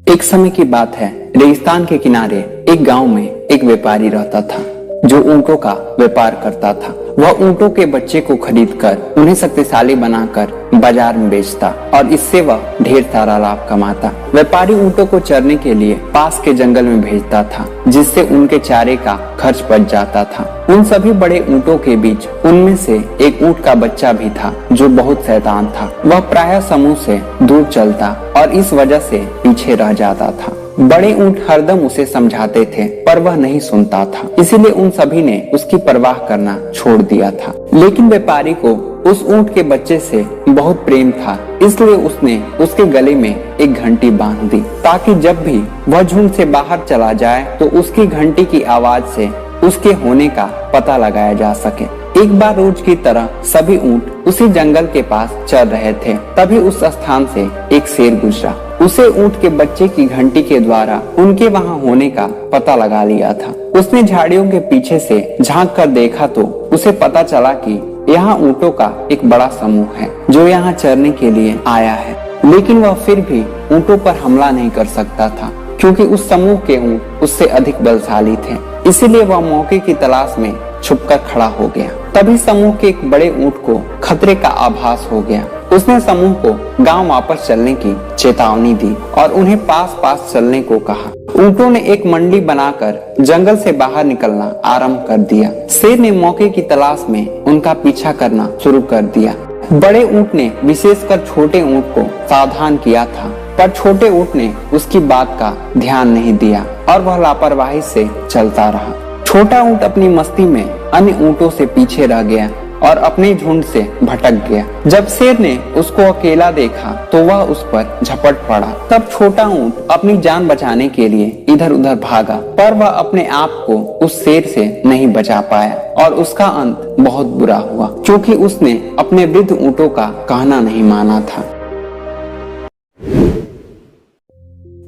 एक समय की बात है, रेगिस्तान के किनारे एक गांव में एक व्यापारी रहता था जो ऊंटों का व्यापार करता था। वह ऊंटों के बच्चे को खरीदकर उन्हें शक्तिशाली बनाकर बाजार में बेचता और इससे वह ढेर सारा लाभ कमाता। व्यापारी ऊंटों को चरने के लिए पास के जंगल में भेजता था, जिससे उनके चारे का खर्च बच जाता था। उन सभी बड़े ऊंटों के बीच उनमें से एक ऊंट का बच्चा भी था जो बहुत शैतान था। वह प्रायः समूह से दूर चलता और इस वजह से पीछे रह जाता था। बड़े ऊंट हरदम उसे समझाते थे पर वह नहीं सुनता था, इसीलिए उन सभी ने उसकी परवाह करना छोड़ दिया था। लेकिन व्यापारी को उस ऊंट के बच्चे से बहुत प्रेम था, इसलिए उसने उसके गले में एक घंटी बांध दी ताकि जब भी वह झुंड से बाहर चला जाए तो उसकी घंटी की आवाज से उसके होने का पता लगाया जा सके। एक बार रोज की तरह सभी ऊंट उसी जंगल के पास चल रहे थे। तभी उस स्थान से एक शेर गुजरा। उसे ऊंट के बच्चे की घंटी के द्वारा उनके वहां होने का पता लगा लिया था। उसने झाड़ियों के पीछे से झांक कर देखा तो उसे पता चला कि यहाँ ऊंटों का एक बड़ा समूह है जो यहाँ चरने के लिए आया है। लेकिन वह फिर भी ऊंटों पर हमला नहीं कर सकता था क्योंकि उस समूह के ऊंट उससे अधिक बलशाली थे। इसीलिए वह मौके की तलाश में छुपकर खड़ा हो गया। तभी समूह के एक बड़े ऊंट को खतरे का आभास हो गया। उसने समूह को गांव वापस चलने की चेतावनी दी और उन्हें पास पास चलने को कहा। ऊंटों ने एक मंडी बनाकर जंगल से बाहर निकलना आरंभ कर दिया। शेर ने मौके की तलाश में उनका पीछा करना शुरू कर दिया। बड़े ऊंट ने विशेषकर छोटे ऊंट को सावधान किया था, पर छोटे ऊंट ने उसकी बात का ध्यान नहीं दिया और वह लापरवाही से चलता रहा। छोटा ऊंट अपनी मस्ती में अन्य ऊंटों से पीछे रह गया और अपने झुंड से भटक गया। जब शेर ने उसको अकेला देखा तो वह उस पर झपट पड़ा। तब छोटा ऊंट अपनी जान बचाने के लिए इधर उधर भागा, पर वह अपने आप को उस शेर से नहीं बचा पाया और उसका अंत बहुत बुरा हुआ क्योंकि उसने अपने वृद्ध ऊंटों का कहना नहीं माना था।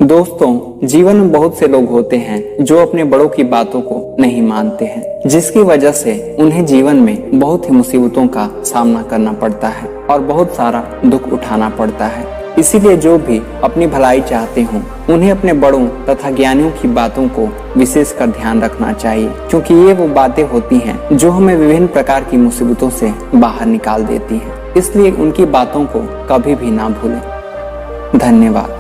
दोस्तों, जीवन में बहुत से लोग होते हैं जो अपने बड़ों की बातों को नहीं मानते हैं, जिसकी वजह से उन्हें जीवन में बहुत ही मुसीबतों का सामना करना पड़ता है और बहुत सारा दुख उठाना पड़ता है। इसीलिए जो भी अपनी भलाई चाहते हों उन्हें अपने बड़ों तथा ज्ञानियों की बातों को विशेष कर ध्यान रखना चाहिए, क्योंकि ये वो बातें होती हैं जो हमें विभिन्न प्रकार की मुसीबतों से बाहर निकाल देती हैं। इसलिए उनकी बातों को कभी भी ना भूलें। धन्यवाद।